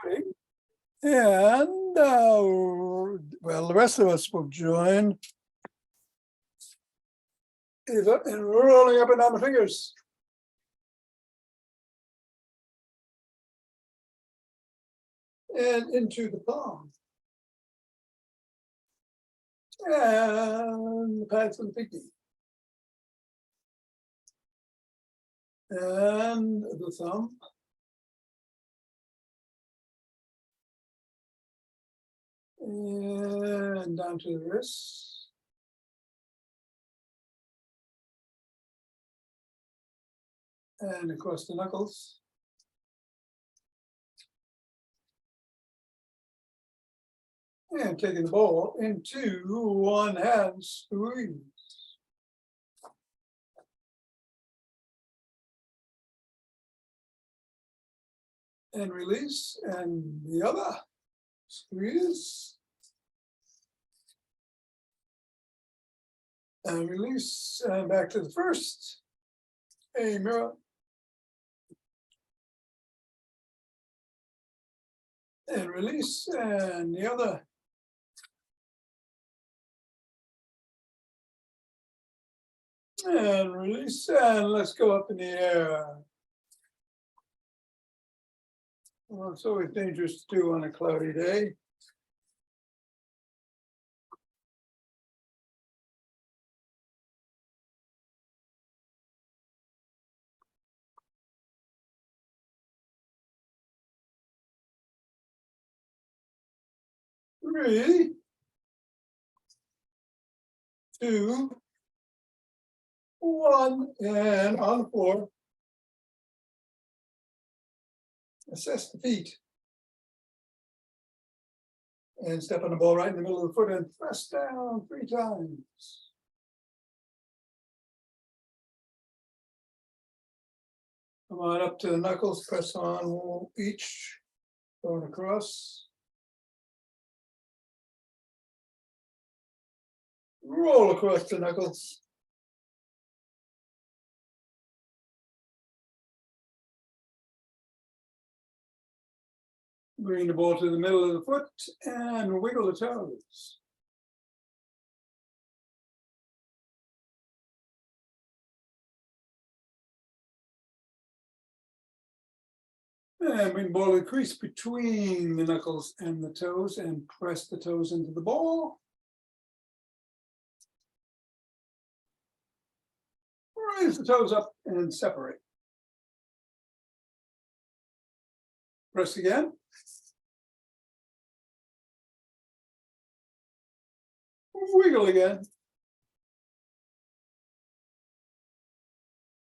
recording. And, well, the rest of us will join. And rolling up and down the fingers. And into the palm. And the pads of the pinky. And the thumb. And down to the wrist. And across the knuckles. And taking the ball into one hand squeeze. And release, and the other, squeeze. And release, and back to the first. A mirror. And release, and the other. And release, and let's go up in the air. Well, it's always dangerous to do on a cloudy day. Three, two, one, and on the floor. Assess the feet. And step on the ball right in the middle of the foot and press down 3 times. Come on up to the knuckles, press on each, going across. Roll across the knuckles. Bring the ball to the middle of the foot and wiggle the toes. And bring the ball to the crease between the knuckles and the toes and press the toes into the ball. Raise the toes up and separate. Press again. Wiggle again.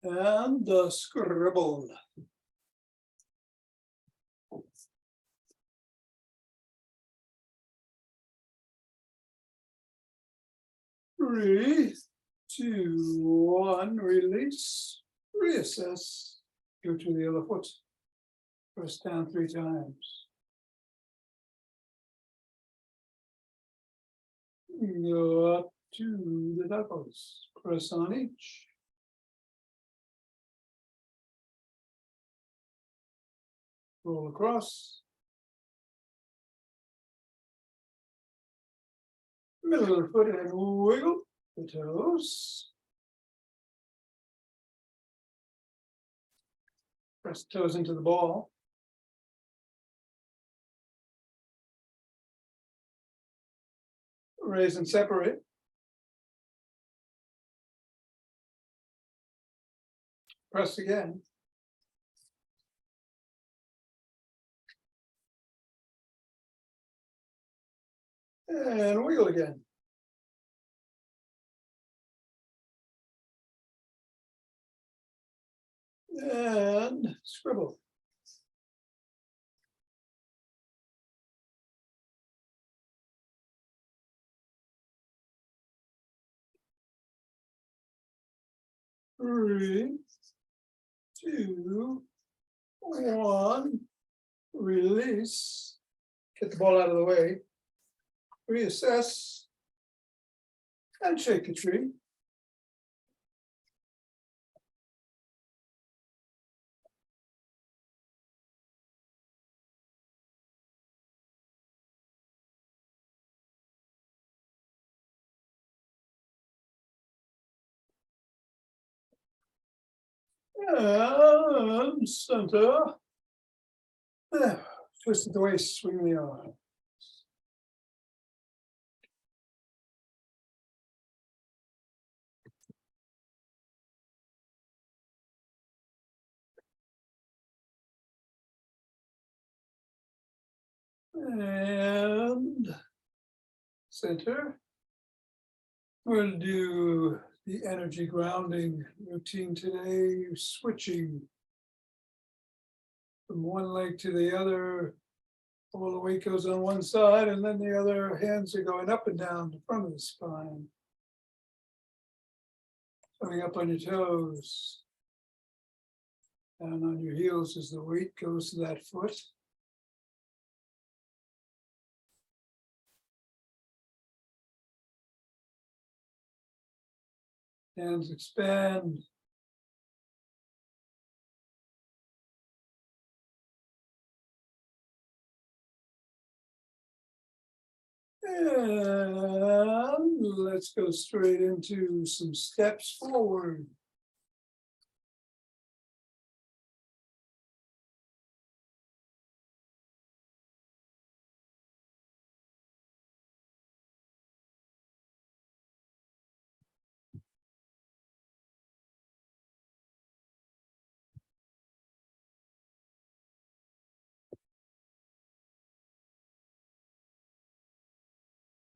And scribble. Three, two, one, release, reassess, go to the other foot, press down 3 times. Go up to the knuckles, press on each. Roll across. Middle of the foot and wiggle the toes. Press the toes into the ball. Raise and separate. Press again. And wiggle again. And scribble. Three, two, one, release. Get the ball out of the way. Reassess. And shake the tree. And center. There, twist at the waist, swing the arm. And center. We'll do the energy grounding routine today, switching from one leg to the other. All the weight goes on one side, and then the other hands are going up and down the front of the spine. Coming up on your toes. Down on your heels as the weight goes to that foot. Hands expand. And let's go straight into some steps forward.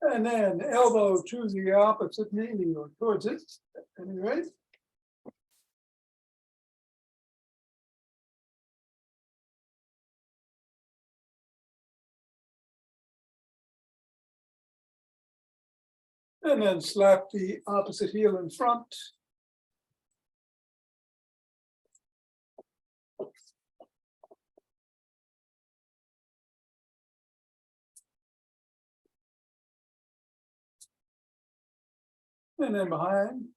And then elbow to the opposite knee or towards it. Anyway. And then slap the opposite heel in front. And then behind.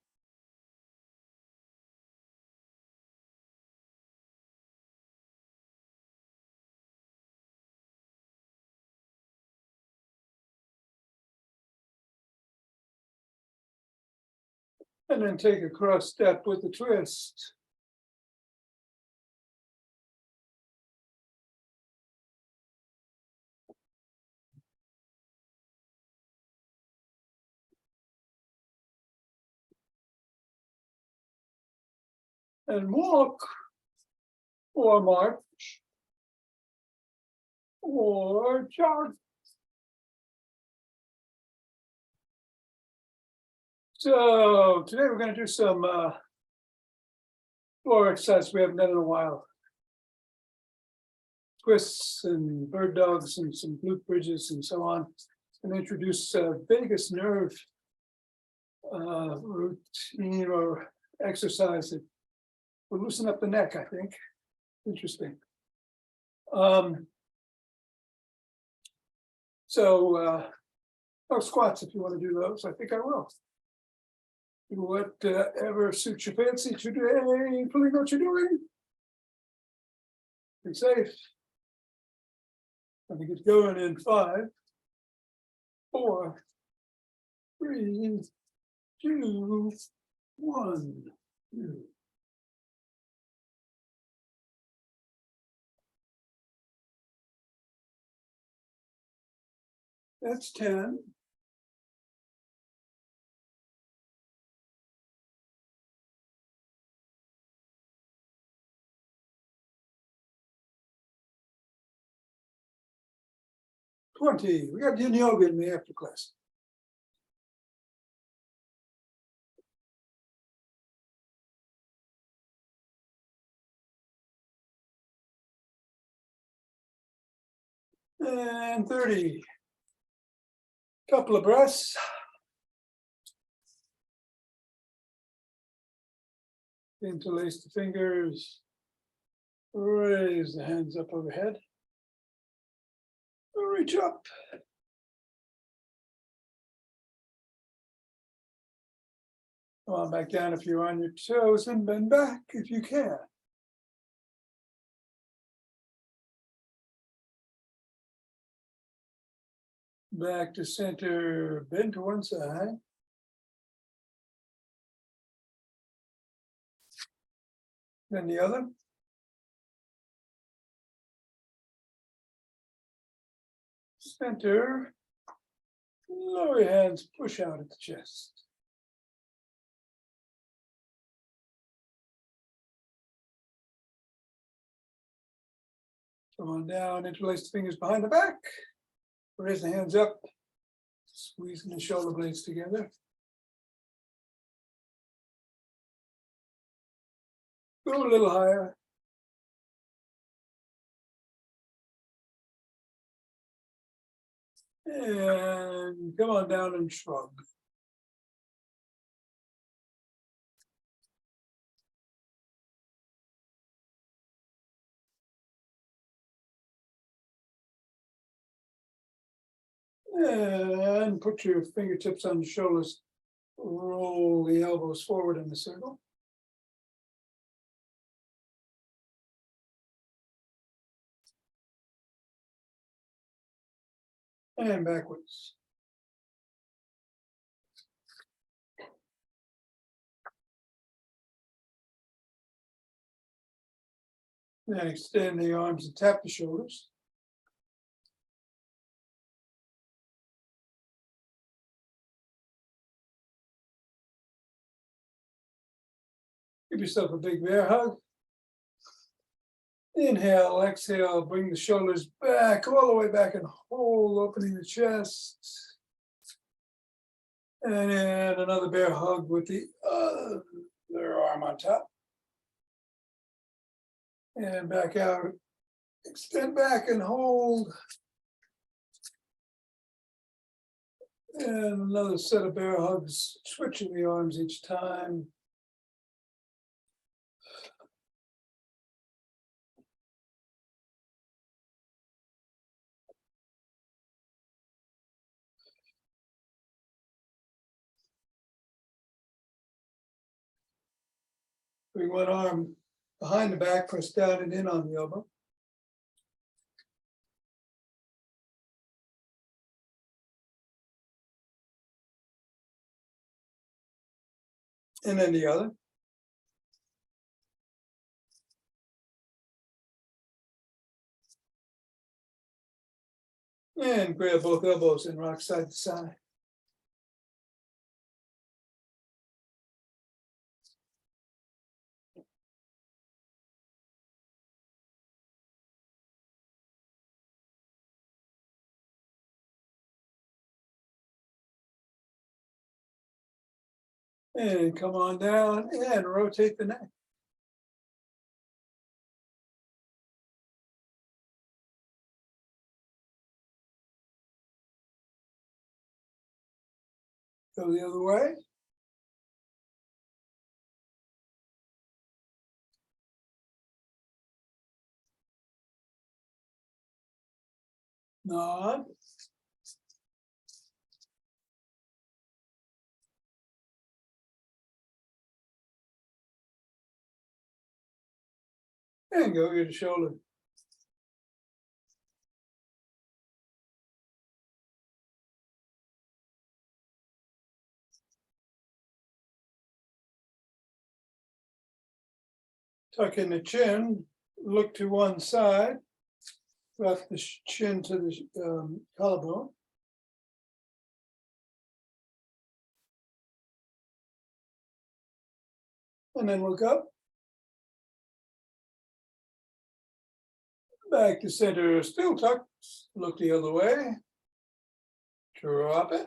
And then take a cross step with the twist. And walk or march or jog. So today we're going to do some floor exercise we haven't done in a while. Twists and bird dogs and some glute bridges and so on. And introduce vagus nerve routine or exercise that will loosen up the neck, I think. Interesting. No squats if you want to do those. I think I will. Do whatever suits your fancy today, including what you're doing. Be safe. I think it's going in 5, 4, 3, 2, 1. That's 10. $20. We got yin yoga in the after class. And 30. Couple of breaths. Interlace the fingers. Raise the hands up overhead. Reach up. Come on back down if you're on your toes and bend back if you can. Back to center, bend to one side. Then the other. Center. Lower your hands, push out at the chest. Come on down, interlace the fingers behind the back. Raise the hands up, squeezing the shoulder blades together. Go a little higher. And come on down and shrug. And put your fingertips on the shoulders. Roll the elbows forward in a circle. And backwards. Then extend the arms and tap the shoulders. Give yourself a big bear hug. Inhale, exhale, bring the shoulders back, all the way back and hold, opening the chest. And then another bear hug with the other arm on top. And back out, extend back and hold. And another set of bear hugs, switching the arms each time. Bring one arm behind the back, press down and in on the elbow. And then the other. And grab both elbows and rock side to side. And come on down and rotate the neck. Go the other way. Nod. And go get a shoulder. Tuck in the chin, look to one side, drop the chin to the collarbone. And then look up. Back to center, still tucked, look the other way. Drop it.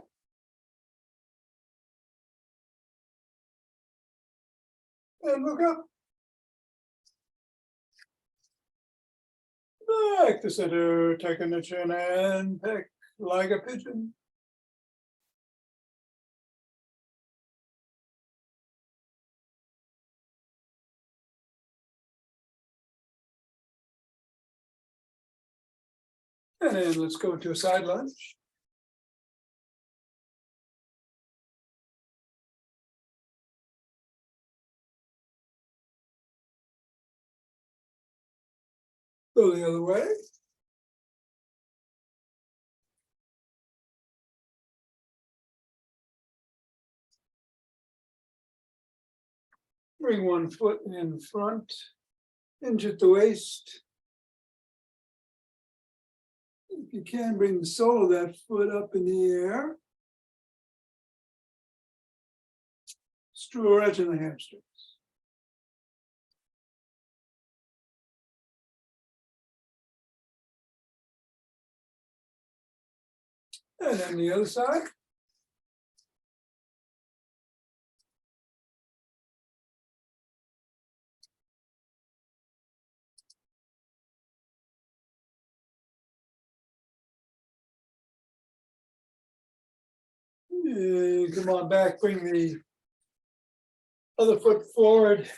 And look up. Back to center, tuck in the chin and peck like a pigeon. And then let's go to a side lunge. Go the other way. Bring one foot in front, hinge at the waist. If you can, bring the sole of that foot up in the air. Stretch in the hamstrings. And then the other side. Come on back, bring the other foot forward.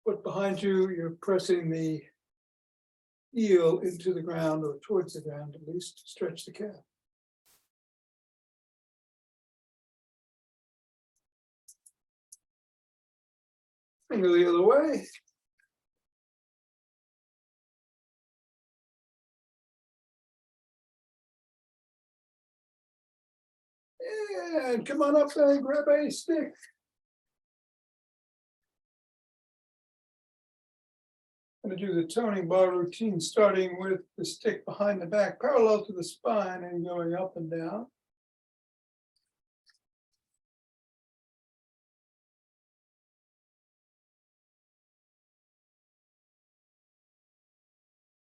Foot behind you, you're pressing the heel into the ground or towards the ground at least to stretch the calf. And go the other way. And come on up and grab a stick. I'm going to do the toning bar routine, starting with the stick behind the back, parallel to the spine and going up and down.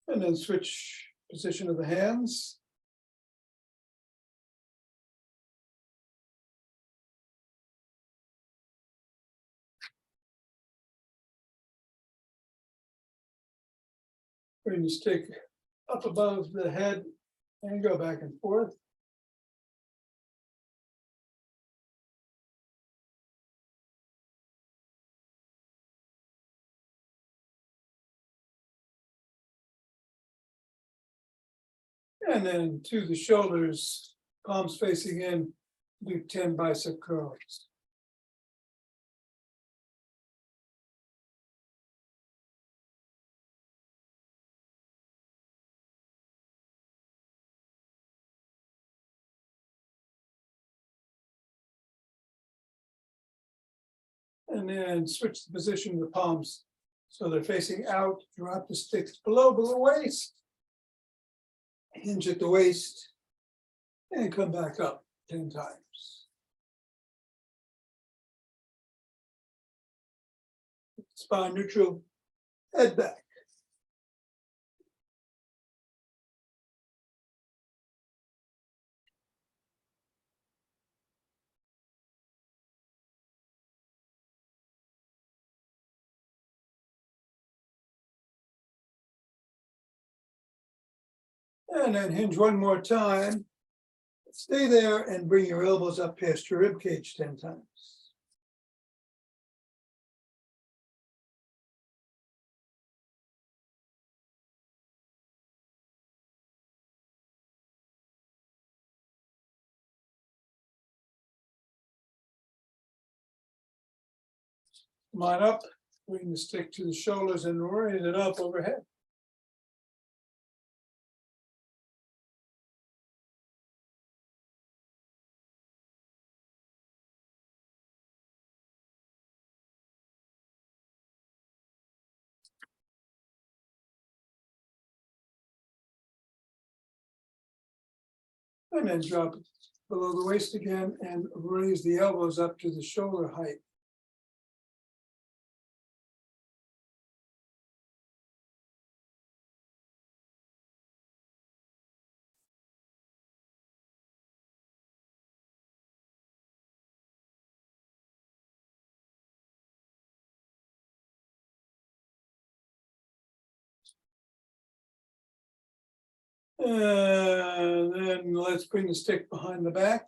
And then switch position of the hands. Bring the stick up above the head and go back and forth. And then to the shoulders, palms facing in, do 10 bicep curls. And then switch the position of the palms so they're facing out. Drop the sticks below the waist. Hinge at the waist and come back up 10 times. Spine neutral, head back. And then hinge one more time. Stay there and bring your elbows up past your rib cage 10 times. Come on up, bring the stick to the shoulders and raise it up overhead. And then drop it below the waist again and raise the elbows up to the shoulder height. And then let's bring the stick behind the back.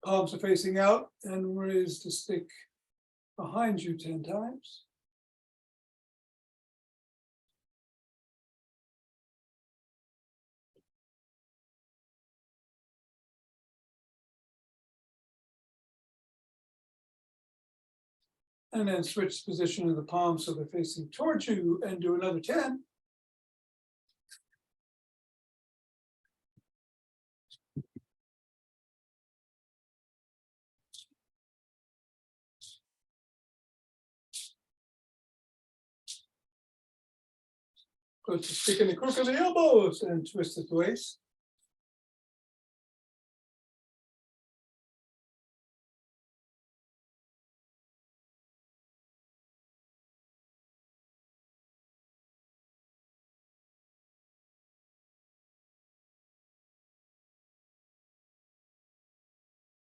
Palms are facing out and raise the stick behind you 10 times. And then switch the position of the palms so they're facing towards you and do another 10. Put the stick in the crook of the elbows and twist at the waist.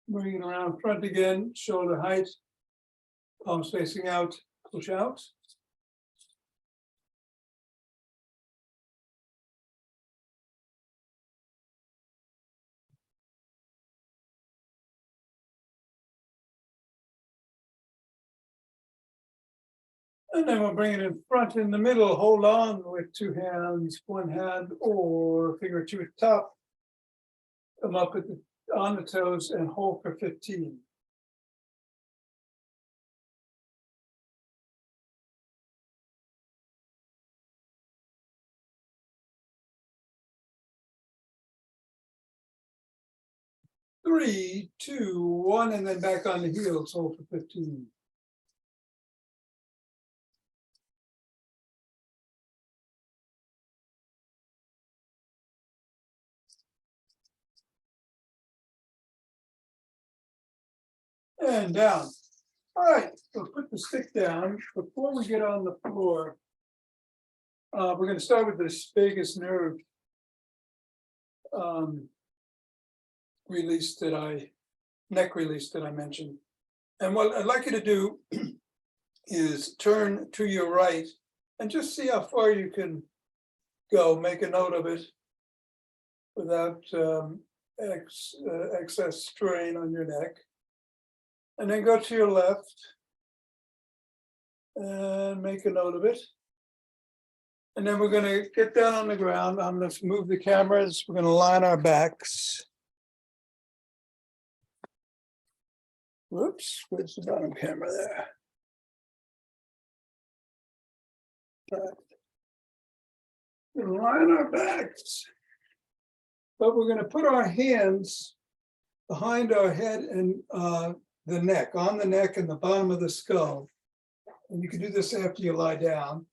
Bring it around front again, shoulder height, palms facing out, push out. And then we'll bring it in front in the middle, hold on with two hands, one hand or finger or two at top. Come up with on the toes and hold for 15. Three, two, one, and then back on the heels, hold for 15. And down. All right, so put the stick down. Before we get on the floor, we're going to start with the vagus nerve release neck release that I mentioned. And what I'd like you to do is turn to your right and just see how far you can go. Make a note of it without excess strain on your neck. And then go to your left and make a note of it. And then we're going to get down on the ground. I'm going to move the cameras. We're going to line our backs. Whoops, where's the bottom camera there? We're going to line our backs. But we're going to put our hands behind our head and the neck, on the neck and the bottom of the skull. And you can do this after you lie down.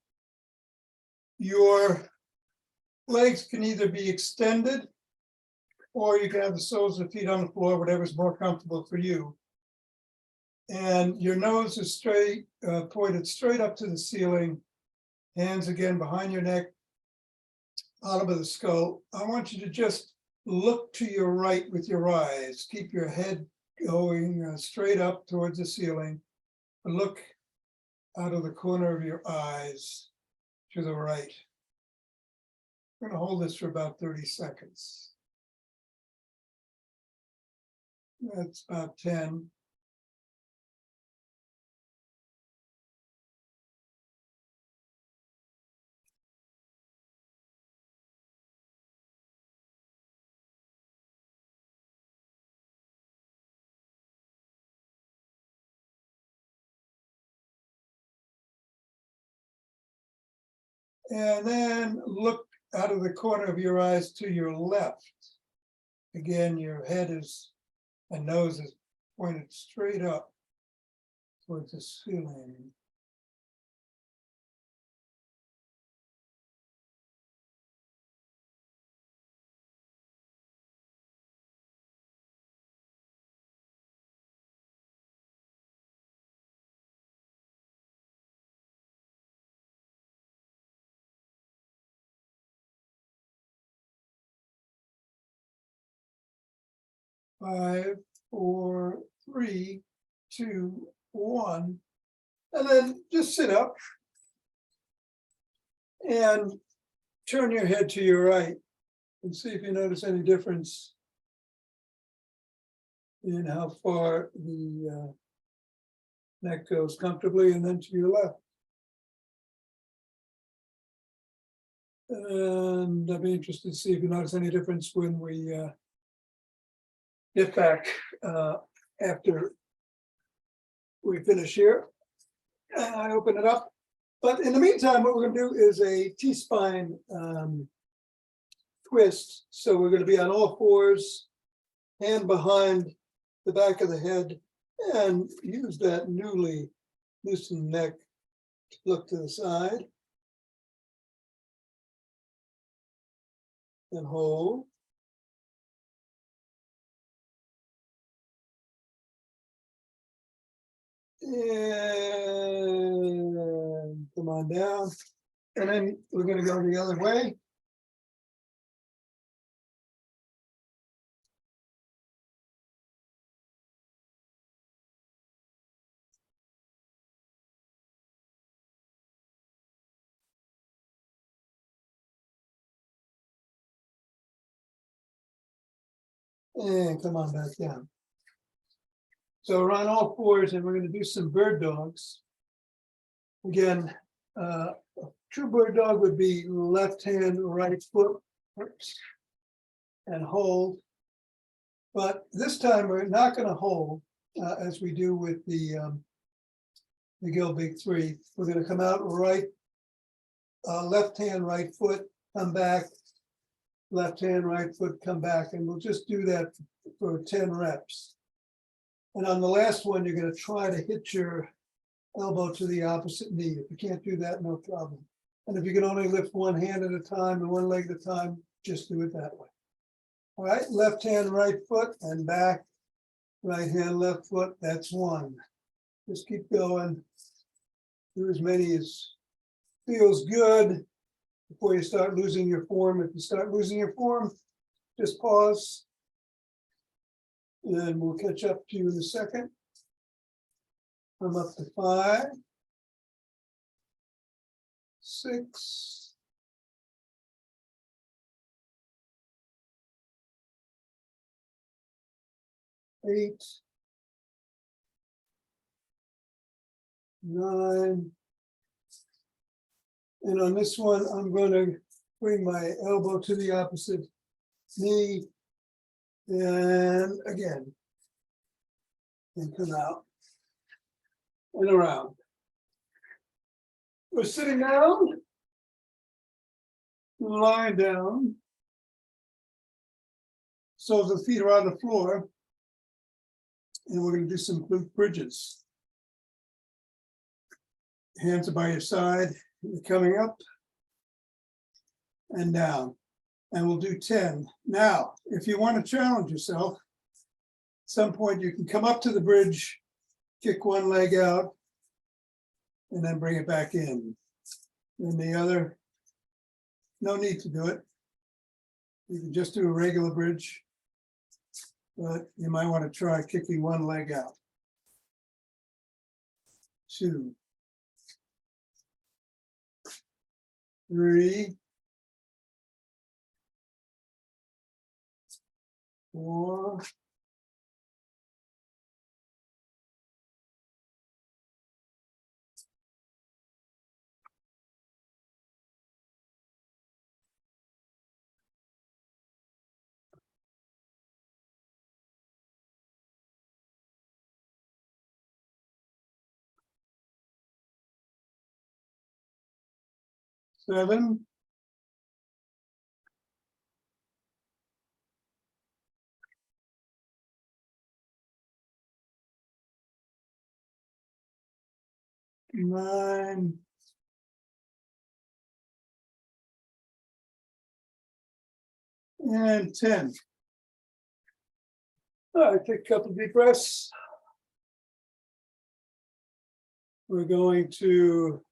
Your legs can either be extended or you can have the soles of the feet on the floor, whatever's more comfortable for you. And your nose is straight, pointed straight up to the ceiling. Hands again behind your neck, bottom of the skull. I want you to just look to your right with your eyes. Keep your head going straight up towards the ceiling. Look out of the corner of your eyes to the right. We're going to hold this for about 30 seconds. That's about 10. And then look out of the corner of your eyes to your left. Again, your head and nose is pointed straight up towards the ceiling. Five, four, three, two, one, and then just sit up and turn your head to your right and see if you notice any difference in how far the neck goes comfortably, and then to your left. And I'd be interested to see if you notice any difference when we get back after we finish here. And I open it up. But in the meantime, what we're going to do is a T-spine twist. So we're going to be on all fours, hand behind the back of the head, and use that newly loosened neck to look to the side. and hold. And come on down. And then we're going to go the other way. And come on back down. So we're on all fours and we're going to do some bird dogs. Again, a true bird dog would be left hand, right foot, and hold. But this time we're not going to hold as we do with the McGill Big Three. We're going to come out right, left hand, right foot, come back, left hand, right foot, come back, and we'll just do that for 10 reps. And on the last one, you're going to try to hit your elbow to the opposite knee. If you can't do that, no problem. And if you can only lift one hand at a time and one leg at a time, just do it that way. All right, left hand, right foot, and back. Right hand, left foot, that's one. Just keep going. Do as many as feels good before you start losing your form. If you start losing your form, just pause. And we'll catch up to you in a second. I'm up to 5, 6, 8, 9. And on this one, I'm going to bring my elbow to the opposite knee. And again, and come out and around. We're sitting down, lying down. So the feet are on the floor. And we're going to do some glute bridges. Hands are by your side, you're coming up and down. And we'll do 10. Now, if you want to challenge yourself, at some point you can come up to the bridge, kick one leg out, and then bring it back in. And the other, no need to do it. You can just do a regular bridge, but you might want to try kicking one leg out. 2, 3, 4, 7, 9, and 10. All right, take a couple deep breaths. We're going to,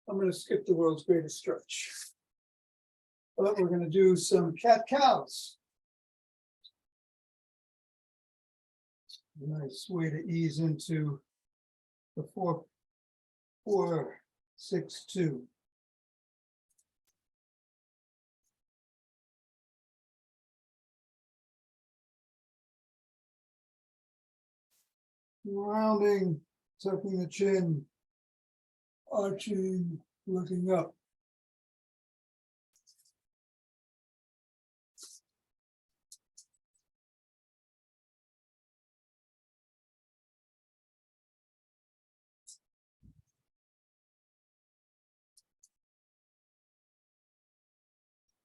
I'm going to skip the world's greatest stretch. But we're going to do some cat-cows. Nice way to ease into the 4, 4, 6, 2. Rounding, tucking the chin, arching, looking up.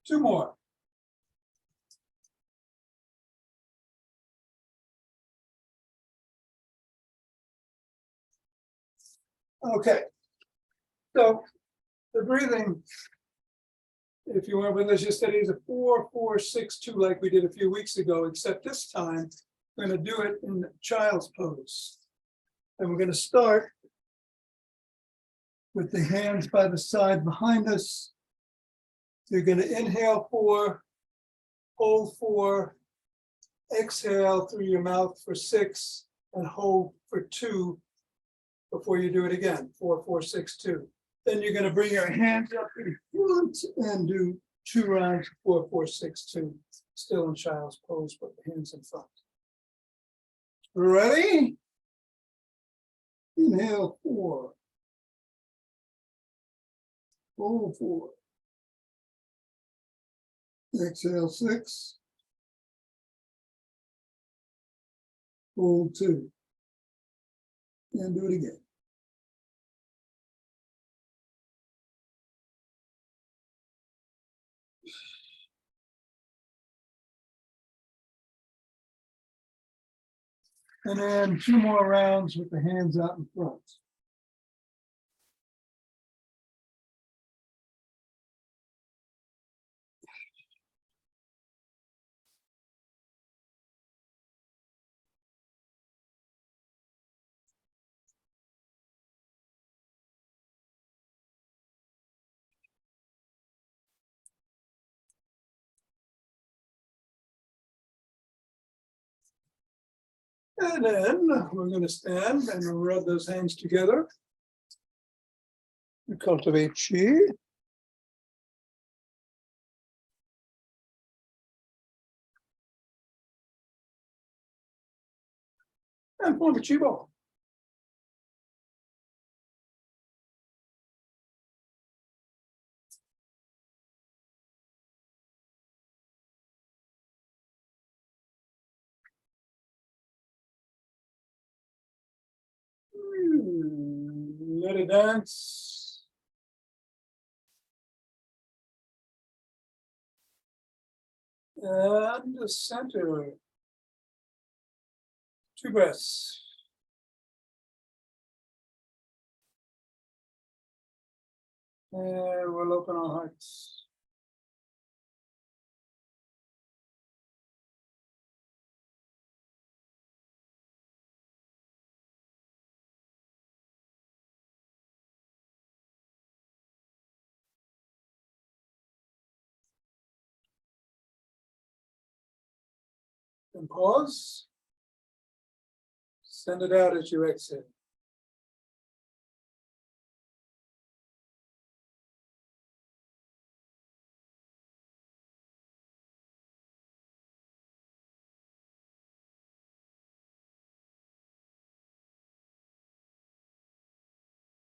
Two more. Okay. So the breathing if you weren't with us yesterday, is a 4-4-6-2 like we did a few weeks ago, except this time we're going to do it in child's pose. And we're going to start with the hands by the side behind us. You're going to inhale 4, hold 4, exhale through your mouth for 6, and hold for 2 before you do it again. 4-4-6-2. Then you're going to bring your hands up in front and do 2 rounds, 4-4-6-2. Still in child's pose, but the hands in front. Ready? Inhale 4. Hold 4. Exhale 6. Hold 2. And do it again. And then 2 more rounds with the hands out in front. And then we're going to stand and rub those hands together. We cultivate chi. And form a chi ball. Let it dance. And the center. 2 breaths. And we'll open our hearts. And pause. Send it out as you exhale.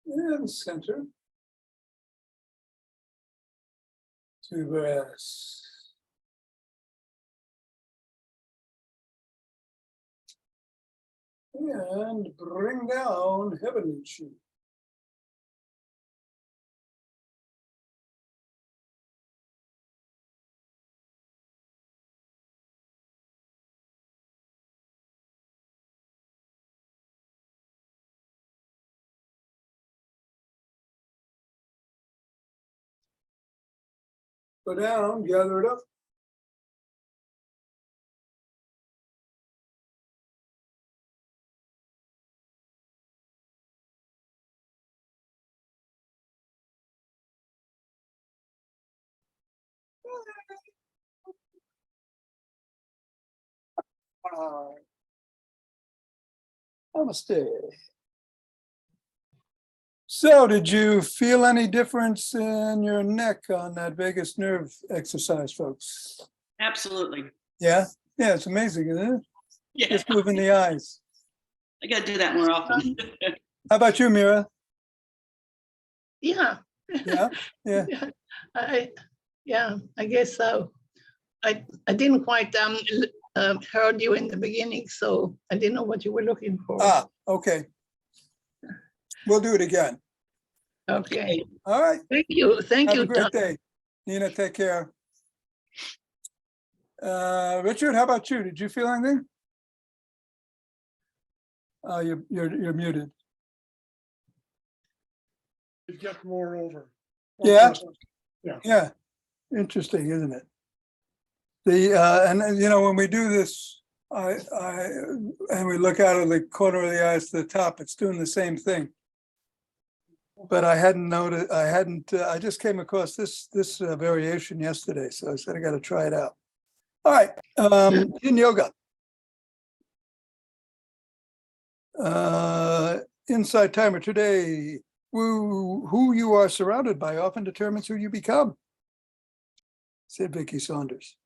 And center. 2 breaths. And bring down heavenly chi. Go down, gather it up. Namaste. So, did you feel any difference in your neck on that vagus nerve exercise, folks? Absolutely. Yeah? Yeah, it's amazing, isn't it? Yeah, Just moving the eyes. I got to do that more often. How about you, Mira? Yeah. Yeah? Yeah. I guess so. I didn't quite heard you in the beginning, so I didn't know what you were looking for. Ah, okay. We'll do it again. Okay. All right. Thank you. Thank Have you, a great Tom. day. Nina, take care. Richard, how about you? Did you feel anything? You're muted. It gets more over. Yeah? Yeah. Yeah. Interesting, isn't it? And you know, when we do this, and we look out of the corner of the eyes to the top, it's doing the same thing. But I hadn't noticed, I just came across this variation yesterday, so I said I gotta try it out. All right, yin yoga. Insight timer today. Who you are surrounded by often determines who you become, said Vicky Saunders.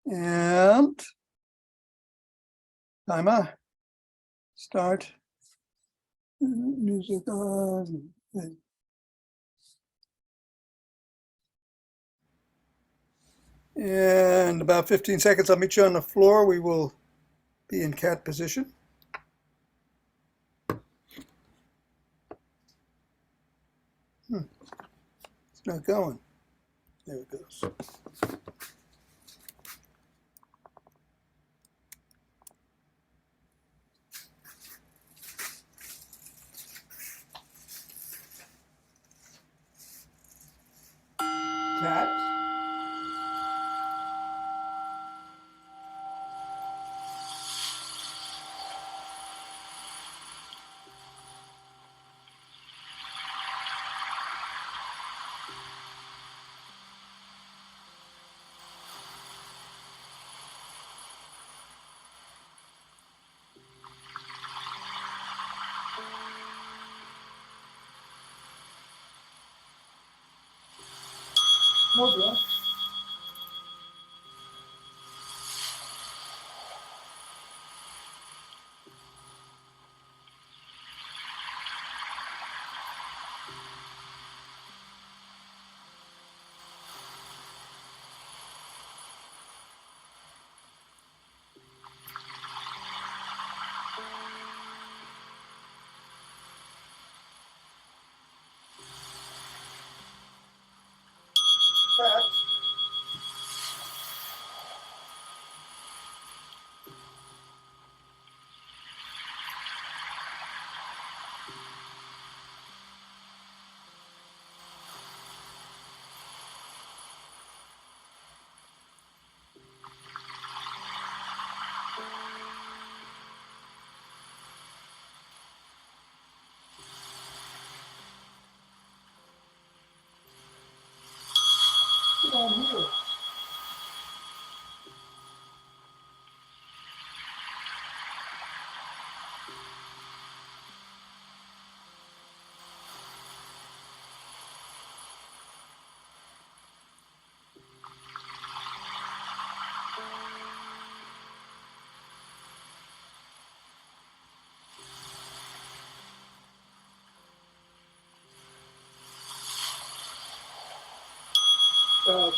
And timer, start. Music on. And about 15 seconds, I'll meet you on the floor. We will be in cat position. It's not going. There it goes. Cat. Cobra. Cat. Sit down here. Pose.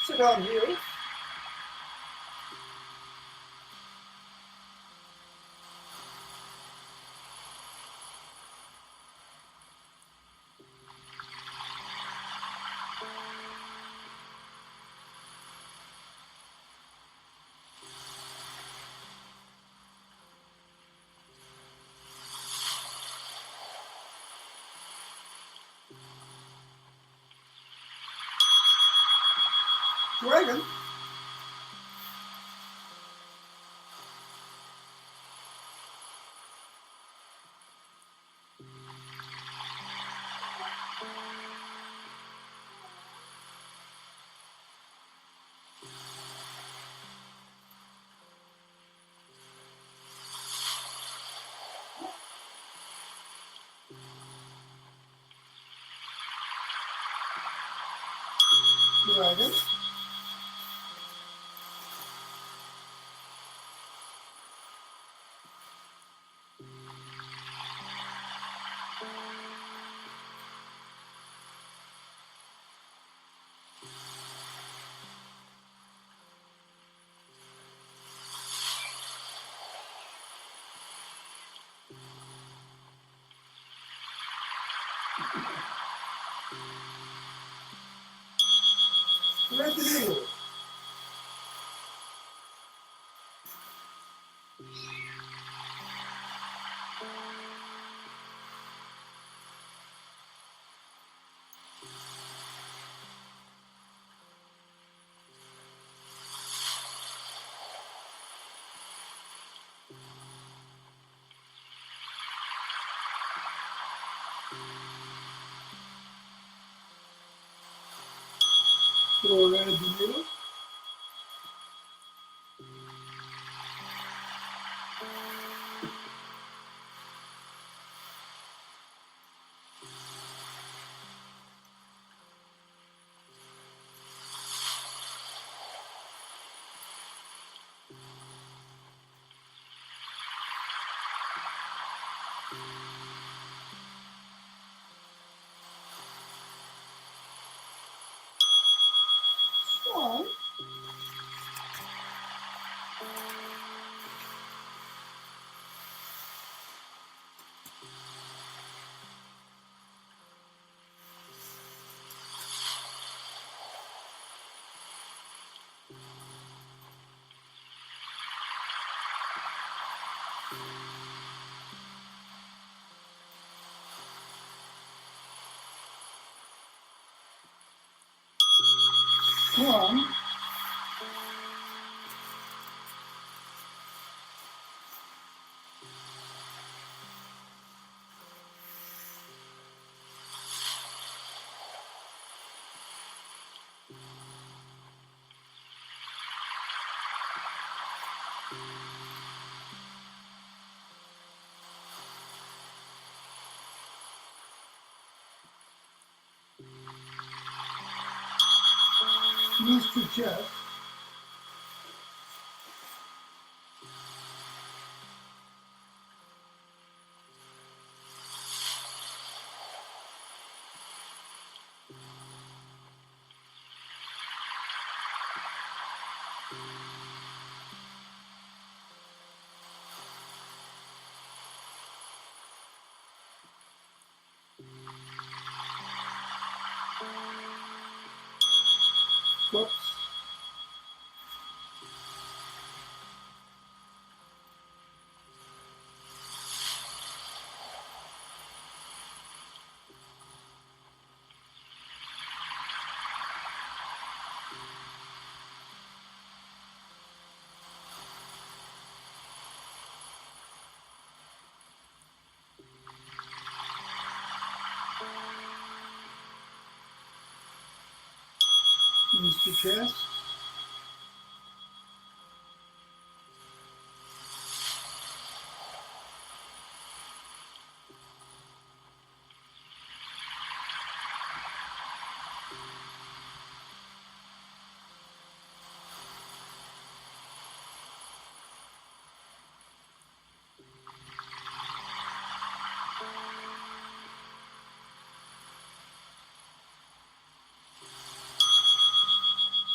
Sit down here. Dragon. Dragon. Right to the middle. Go right in the middle. Swan. Swan. Knees to chest. Whoops. Knees to chest.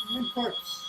And corpse.